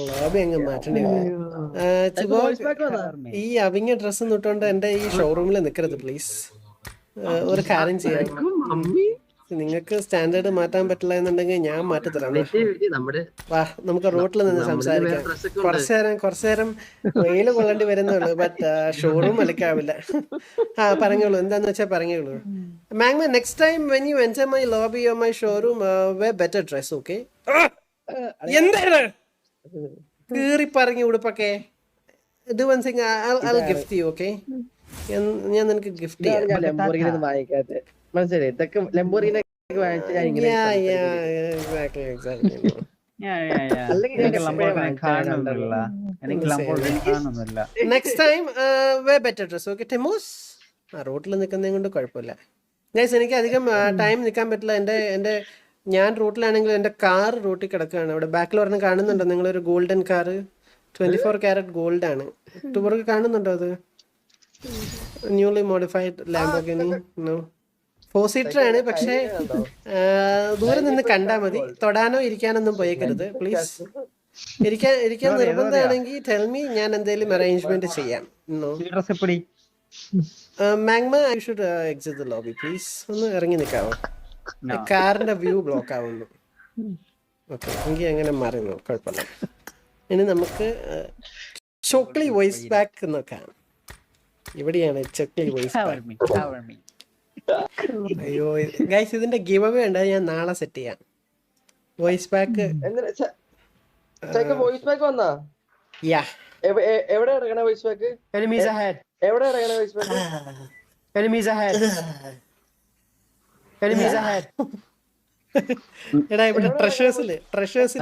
Lobby അങ്ങ് മാറ്റേണ്ടി ഈ അവിങ്ങ ഡ്രസ്സ് ഇട്ടുകൊണ്ട് എന്റെ ഈ ഷോറൂമിൽ നിൽക്കരുത് പ്ലീസ്. ഒരു കാര്യം ചെയ്യാം, നിങ്ങൾക്ക് സ്റ്റാൻഡേർഡ് മാറ്റാൻ പറ്റില്ല എന്നുണ്ടെങ്കിൽ ഞാൻ മാറ്റിത്തരാം. വാ, നമുക്ക് റോട്ടിൽ നിന്ന് സംസാരിക്കാം. കുറച്ചു നേരം വെയിൽ കൊള്ളേണ്ടി വരുന്നുള്ളൂ, ബട്ട് ഷോറൂം അലക്കാവില്ല. പറഞ്ഞോളൂ, എന്താന്ന് വെച്ചാൽ പറഞ്ഞോളൂ. Ma'am, next time when you enter my lobby or my showroom wear better dress. Okay? എന്താണ് കീറി പറഞ്ഞു ഉടുപ്പൊക്കെ? ഇത് one thing I gift you. Okay? ഞാൻ നിനക്ക് ഗിഫ്റ്റ് ചെയ്യാം. മനസ്സിലായി, ഇതൊക്കെ Lamborghini next time better dress. Okay ടെമോസ്? റോട്ടിൽ നിൽക്കുന്നതും കൊണ്ട് കുഴപ്പമില്ല ഗൈസ്. എനിക്ക് അധികം ടൈം നിൽക്കാൻ പറ്റില്ല. എൻ്റെ ഞാൻ റൂട്ടിലാണെങ്കിൽ എൻ്റെ കാർ റൂട്ടിൽ കിടക്കുകയാണ്. അവിടെ ബാക്കിൽ പറഞ്ഞ് കാണുന്നുണ്ടോ നിങ്ങളൊരു ഗോൾഡൻ കാർ? 24 കാരറ്റ് ഗോൾഡ് ആണ്. ടൂർക്ക് കാണുന്നുണ്ടോ? അത് newly modified Lamborghini. No, 4 seater ആണ്. പക്ഷേ ദൂരെ നിന്ന് കണ്ടാൽ മതി, തൊടാനോ ഇരിക്കാനൊന്നും പോയേക്കരുത് പ്ലീസ്. ഇരിക്കാൻ നിർബന്ധമാണെങ്കിൽ ടെൽ മീ, ഞാൻ എന്തെങ്കിലും അറേഞ്ച്മെന്റ് ചെയ്യാം. Magma, I should exit the lobby please. ഒന്ന് ഇറങ്ങി നിൽക്കാവോ? കാറിന്റെ വ്യൂ ബ്ലോക്ക് ആവുന്നു. ഓക്കെ, എങ്കിൽ അങ്ങനെ മാറി കുഴപ്പമില്ല. ഇനി നമുക്ക് ചോക്ലി വോയിസ് ബാക്ക് നോക്കാം. ഇവിടെയാണ് ചോക്ലി വോയിസ് ബാക്ക്. അയ്യോ ഗൈസ്, ഇതിന്റെ ഗിവ് അവേ ഉണ്ട്, ഞാൻ നാളെ സെറ്റ് ചെയ്യാം. വോയിസ് ബാക്ക് വോയിസ് ബാക്ക് വന്നാ? യാ. എവിടെ ഇറങ്ങണ വോയിസ് ബാക്ക്? Enemies ahead. എവിടെ ഇറങ്ങണ voice back? Enemies ahead. Enemies ahead. എടാ, ഇവിടെ ട്രഷേഴ്സില് ട്രഷേഴ്സ്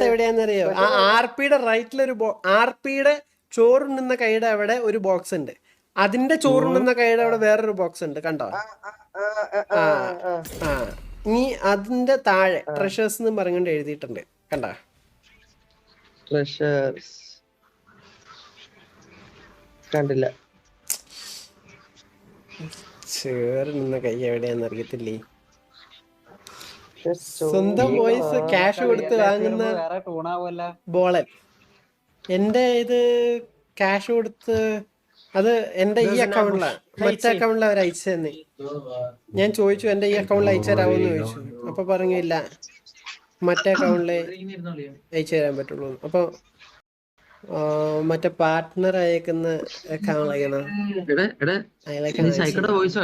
എവിടെയാണെന്നറിയോ? ആ ആർപിയുടെ റൈറ്റിലൊരു ആർപിയുടെ ചോറുണ്ണുന്ന കൈയുടെ അവിടെ ഒരു ബോക്സ് ഉണ്ട്. അതിന്റെ ചോറുണ്ണുന്ന കൈയുടെ അവിടെ വേറൊരു ബോക്സ് ഉണ്ട്, കണ്ടോ? ഇനി അതിന്റെ താഴെ ട്രഷേഴ്സ് എന്ന് പറഞ്ഞുകൊണ്ട് എഴുതിയിട്ടുണ്ട്, കണ്ടോ? ട്രഷേഴ്സ് കണ്ടില്ല. ചേറുന്ന കൈ എവിടെയാന്ന് അറിയത്തില്ലേ? സ്വന്തം വോയിസ് ക്യാഷ് കൊടുത്ത് വാങ്ങുന്ന ബോളൻ. എന്റെ ഇത് ക്യാഷ് കൊടുത്ത്, അത് എന്റെ ഈ അക്കൗണ്ടിലാണ്, മറ്റേ അക്കൗണ്ടിൽ അവർ അയച്ചു തന്നെ. ഞാൻ ചോദിച്ചു എന്റെ ഈ അക്കൗണ്ടിൽ അയച്ചു തരാമെന്ന് ചോദിച്ചു. അപ്പൊ പറഞ്ഞു ഇല്ല, മറ്റേ അക്കൗണ്ടിൽ അയച്ചു തരാൻ പറ്റുള്ളൂ. അപ്പൊ മറ്റേ പാർട്ട്ണർ അയക്കുന്ന വോയിസ്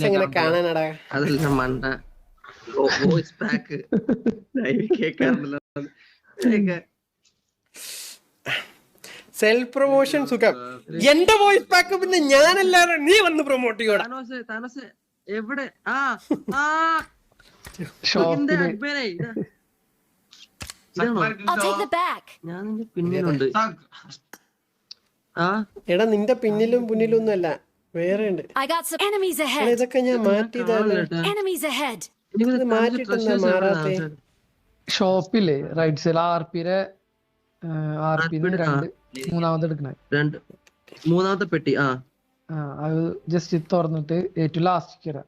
എങ്ങനെ കാണാനടാ? സെൽഫ് പ്രൊമോഷൻ സുഖം. എന്റെ വോയിസ് പാക്ക് പിന്നെ ഞാനല്ലാതെ നീ വന്ന് പ്രൊമോട്ട് ചെയ്യോടാ. എവിടെ? എടാ, നിന്റെ പിന്നിലും മുന്നിലും ഒന്നുമല്ല, വേറെ ഉണ്ട്. ഇതൊക്കെ ഞാൻ മാറ്റിട്ടെന്താ മാറാത്തെ? ഷോപ്പില്ലേ റൈറ്റ് സൈഡ് ആർപിയുടെ മൂന്നാമത്തെ പെട്ടി. അത് ജസ്റ്റ് തുറന്നിട്ട് ഏറ്റവും ലാസ്റ്റ് കയറാം.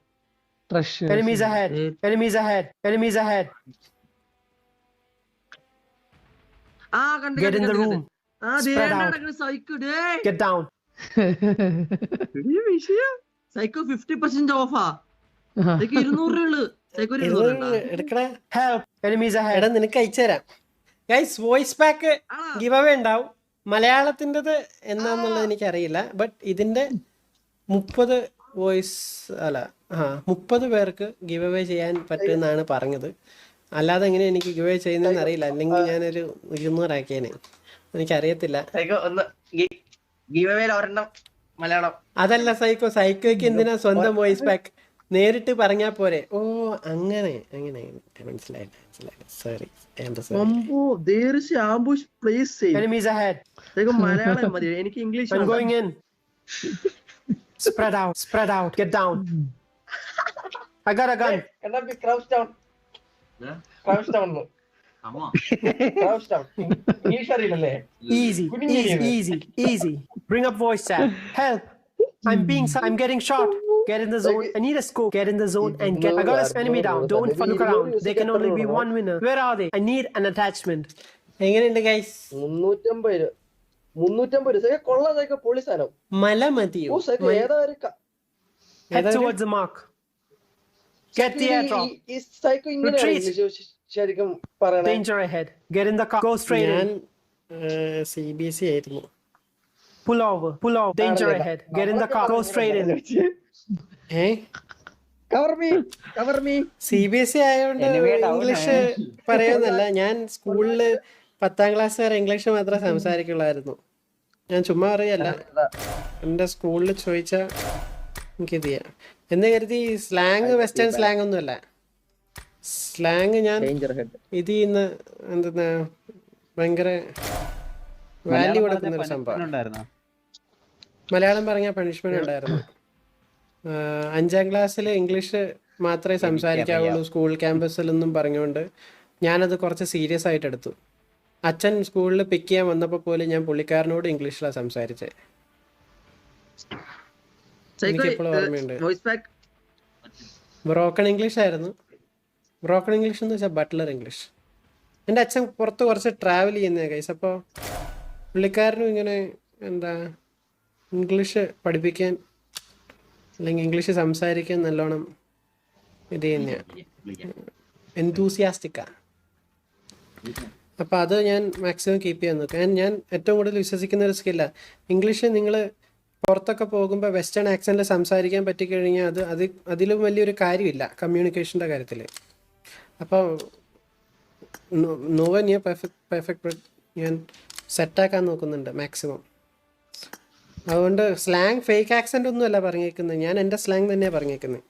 Get in the room. Spread out. Get down. Psycho 50% ഓഫാ. 200 എടാ, നിനക്ക് അയച്ചു തരാം guys. Voice pack giveaway ഉണ്ടാവും. മലയാളത്തിൻ്റെത് എന്നാന്നുള്ളത് എനിക്കറിയില്ല, ബട്ട് ഇതിന്റെ 30 പേർക്ക് ഗിവ് അവേ ചെയ്യാൻ പറ്റുമെന്നാണ് പറഞ്ഞത്. അല്ലാതെ എങ്ങനെ എനിക്ക് ഗിവ് അവേ ചെയ്യുന്നതെന്ന് അറിയില്ല. അല്ലെങ്കിൽ ഞാനൊരു 200 ആക്കിയേനെ. എനിക്കറിയത്തില്ല. അതല്ല സൈക്കോയ്ക്ക് എന്തിനാ സ്വന്തം വോയിസ് പാക്ക്? നേരിട്ട് പറഞ്ഞാ പോരെ. ഓ, അങ്ങനെ മനസ്സിലായില്ല. സോറി. എനിക്ക് English. Spread out. Get down. I got a gun. Crouch down. Easy. Bring up voice chat. Help. I'm getting shot. Get in the zone. I need a scope. Get in the zone and get. I got an enemy down. Don't look around. There can only be one winner. Where are they? I need an attachment. എങ്ങനെയുണ്ട് guys? 350 psycho കൊള്ളാം. Psycho പൊളി സാധനം. മല മതിയോ? Psycho ഏതാ ഒരു Head towards the mark. Get the airdrop. ഈ psycho ഇങ്ങനെയാണ് ശരിക്കും പറയണേ. Danger ahead. Get in the car. Go straight in. CBC ആയിരുന്നു. Pull over. Danger ahead. Get in the car. Go straight in. Cover me. CBSE ആയതുകൊണ്ട് English പറയുന്നല്ല. ഞാൻ സ്കൂളില് 10ാം class വരെ English മാത്രമേ സംസാരിക്കുള്ളായിരുന്നു. ഞാൻ ചുമ്മാ അറിയല്ല. എന്റെ സ്കൂളിൽ ചോദിച്ചാ എനിക്കിത് ചെയ്യാം എന്ന് കരുതി. സ്ലാങ് വെസ്റ്റേൺ സ്ലാങ് ഒന്നുമല്ല. സ്ലാങ് ഞാൻ ഇത് ചെയ്യുന്ന എന്തെന്നാ ഭയങ്കര വാല്യൂ കൊടുക്കുന്ന ഒരു സംഭവം. മലയാളം പറഞ്ഞ പണിഷ്മെന്റ് ഉണ്ടായിരുന്നു. 5ാം ക്ലാസ്സിൽ ഇംഗ്ലീഷ് മാത്രമേ സംസാരിക്കാവുള്ളൂ സ്കൂൾ ക്യാമ്പസിലൊന്നും പറഞ്ഞുകൊണ്ട് ഞാനത് കുറച്ച് സീരിയസ് ആയിട്ട് എടുത്തു. അച്ഛൻ സ്കൂളിൽ പിക്ക് ചെയ്യാൻ വന്നപ്പോൾ പോലും ഞാൻ പുള്ളിക്കാരനോട് ഇംഗ്ലീഷിലാണ് സംസാരിച്ചത്. എനിക്കിപ്പോഴും ഓർമ്മയുണ്ട്. ബ്രോക്കൺ ഇംഗ്ലീഷ് ആയിരുന്നു. ബ്രോക്കൺ ഇംഗ്ലീഷ് എന്ന് വെച്ചാൽ ബട്ട്ലർ ഇംഗ്ലീഷ്. എൻ്റെ അച്ഛൻ പുറത്ത് കുറച്ച് ട്രാവൽ ചെയ്യുന്ന കൈസ്. അപ്പോൾ പുള്ളിക്കാരനും ഇങ്ങനെ എന്താ ഇംഗ്ലീഷ് പഠിപ്പിക്കാൻ അല്ലെങ്കിൽ ഇംഗ്ലീഷ് സംസാരിക്കാൻ നല്ലോണം ഇത് തന്നെയാണ്, എൻതൂസിയാസ്റ്റിക്കാണ്. അപ്പോൾ അത് ഞാൻ മാക്സിമം കീപ്പ് ചെയ്യാൻ നോക്കാം. ഞാൻ ഏറ്റവും കൂടുതൽ വിശ്വസിക്കുന്ന ഒരു സ്കില്ലാണ് ഇംഗ്ലീഷ്. നിങ്ങൾ പുറത്തൊക്കെ പോകുമ്പോൾ വെസ്റ്റേൺ ആക്സെൻറ്റിൽ സംസാരിക്കാൻ പറ്റിക്കഴിഞ്ഞാൽ അതിലും വലിയൊരു കാര്യമില്ല കമ്മ്യൂണിക്കേഷൻ്റെ കാര്യത്തിൽ. അപ്പോൾ നോവൻ ഞാൻ പെർഫെക്റ്റ് ഞാൻ സെറ്റാക്കാൻ നോക്കുന്നുണ്ട് മാക്സിമം. അതുകൊണ്ട് സ്ലാങ് ഫേക്ക് ആക്സെൻ്റ് ഒന്നുമല്ല പറഞ്ഞേക്കുന്നത്. ഞാൻ എൻ്റെ സ്ലാങ് തന്നെയാണ് പറഞ്ഞേക്കുന്നത്.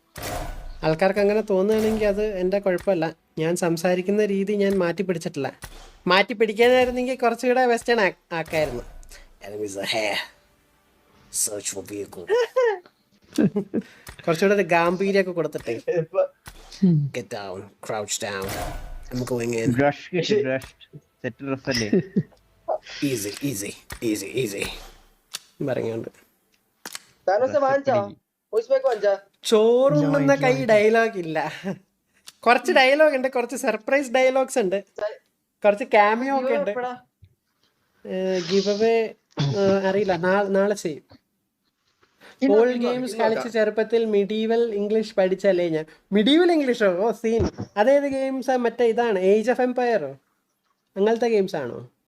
ആൾക്കാർക്ക് അങ്ങനെ തോന്നുകയാണെങ്കിൽ അത് എൻ്റെ കുഴപ്പമല്ല. ഞാൻ സംസാരിക്കുന്ന രീതി ഞാൻ മാറ്റി പിടിച്ചിട്ടില്ല. മാറ്റി പിടിക്കാനായിരുന്നെങ്കിൽ കുറച്ചുകൂടെ വെസ്റ്റേൺ ആക്കായിരുന്നു. കുറച്ചുകൂടെ ഒരു ഗാംഭീര്യമൊക്കെ കൊടുത്തിട്ടേ. Get down, crouch down. I'm going in. Easy. പറഞ്ഞോണ്ട് ചോറുണ്ണുന്ന കൈ ഡയലോഗ് ഇല്ല. കുറച്ച് ഡയലോഗ് ഉണ്ട്, കുറച്ച് സർപ്രൈസ് ഡയലോഗ്സ് ഉണ്ട്, കുറച്ച് ക്യാമിയോ ഒക്കെ ഉണ്ട്. ഗിവ് അവേ അറിയില്ല, നാളെ ചെയ്യും. ഓൾ ഗെയിംസ് കളിച്ച് ചെറുപ്പത്തിൽ മിഡീവൽ ഇംഗ്ലീഷ് പഠിച്ചല്ലേ ഞാൻ. മിഡീവൽ ഇംഗ്ലീഷോ? ഓ സീൻ. അതേത് ഗെയിംസാ? മറ്റേ ഇതാണ് ഏജ് ഓഫ് എംപയറോ അങ്ങനത്തെ ഗെയിംസ് ആണോ?